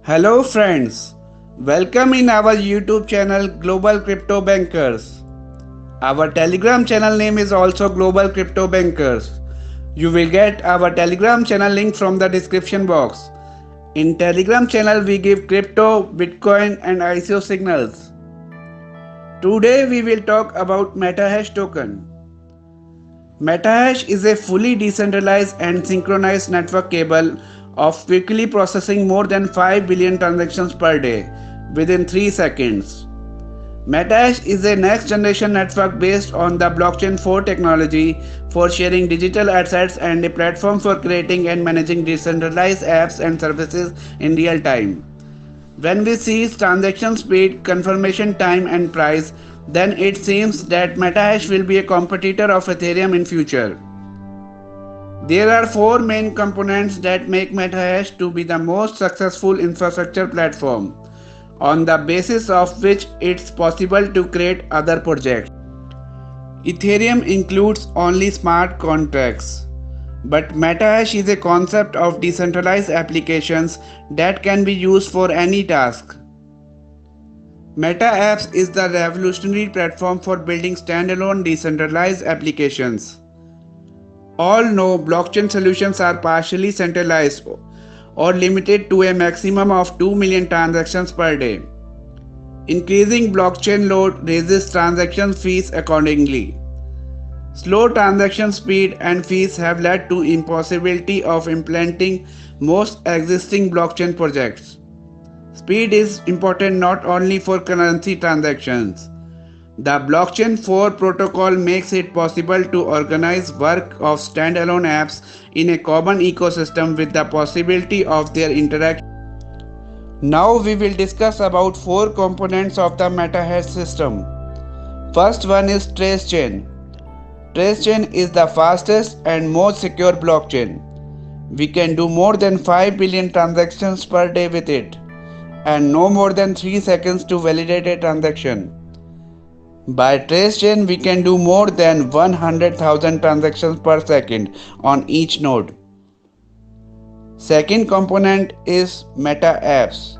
Hello friends, welcome in our YouTube channel Global Crypto Bankers. Our Telegram channel name is also Global Crypto Bankers. You will get our Telegram channel link from the description box. In Telegram channel we give crypto, Bitcoin and ICO signals. Today we will talk about MetaHash token. MetaHash is a fully decentralized and synchronized network capable of quickly processing more than 5 billion transactions per day within 3 seconds. MetaHash is a next generation network based on the blockchain 4 technology for sharing digital assets and a platform for creating and managing decentralized apps and services in real time. When we see transaction speed, confirmation time and price, then it seems that MetaHash will be a competitor of Ethereum in future. There are four main components that make MetaHash to be the most successful infrastructure platform, on the basis of which it's possible to create other projects. Ethereum includes only smart contracts, but MetaHash is a concept of decentralized applications that can be used for any task. MetaApps is the revolutionary platform for building standalone decentralized applications. All know blockchain solutions are partially centralized or limited to a maximum of 2 million transactions per day. Increasing blockchain load raises transaction fees accordingly. Slow transaction speed and fees have led to impossibility of implementing most existing blockchain projects. Speed is important not only for currency transactions. The blockchain 4 protocol makes it possible to organize work of standalone apps in a common ecosystem with the possibility of their interaction. Now we will discuss about four components of the MetaHash system. First one is TraceChain. TraceChain is the fastest and most secure blockchain. We can do more than 5 billion transactions per day with it, and no more than 3 seconds to validate a transaction. By TraceChain, we can do more than 100,000 transactions per second on each node. Second component is MetaApps.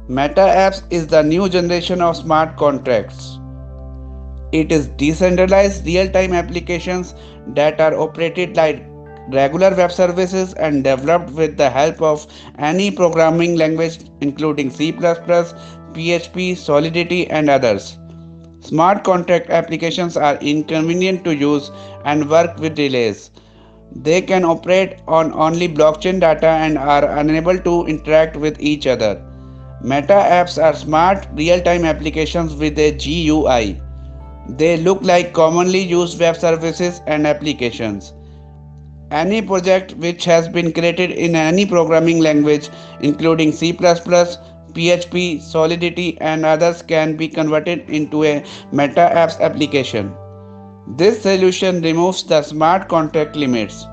MetaApps is the new generation of smart contracts. It is decentralized real-time applications that are operated like regular web services and developed with the help of any programming language including C++, PHP, Solidity and others. Smart contract applications are inconvenient to use and work with delays. They can operate on only blockchain data and are unable to interact with each other. Meta apps are smart real-time applications with a GUI. They look like commonly used web services and applications. Any project which has been created in any programming language including C++, PHP, Solidity and others can be converted into a Meta Apps application. This solution removes the smart contract limits,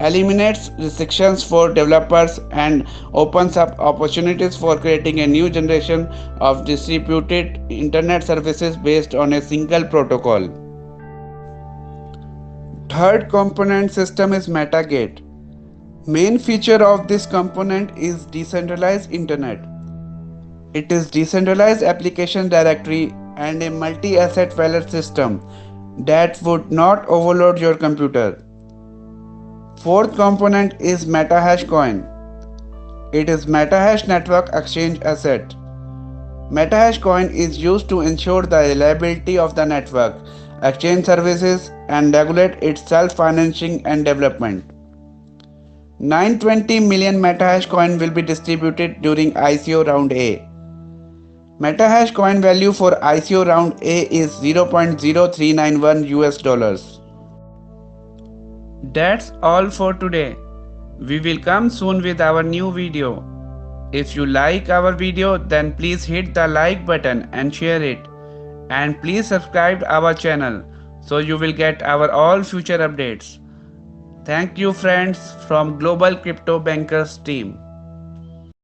eliminates restrictions for developers and opens up opportunities for creating a new generation of distributed internet services based on a single protocol. Third component system is Metagate. Main feature of this component is decentralized internet. It is decentralized application directory and a multi-asset wallet system that would not overload your computer. Fourth component is MetaHash coin. It is MetaHash network exchange asset. MetaHash coin is used to ensure the reliability of the network, exchange services and regulate its self-financing and development. 920 million MetaHash coin will be distributed during ICO round A. MetaHash coin value for ICO round A is $0.0391 US. That's all for today. We will come soon with our new video. If you like our video, then please hit the like button and share it. And please subscribe our channel so you will get our all future updates. Thank you friends from Global Crypto Bankers team.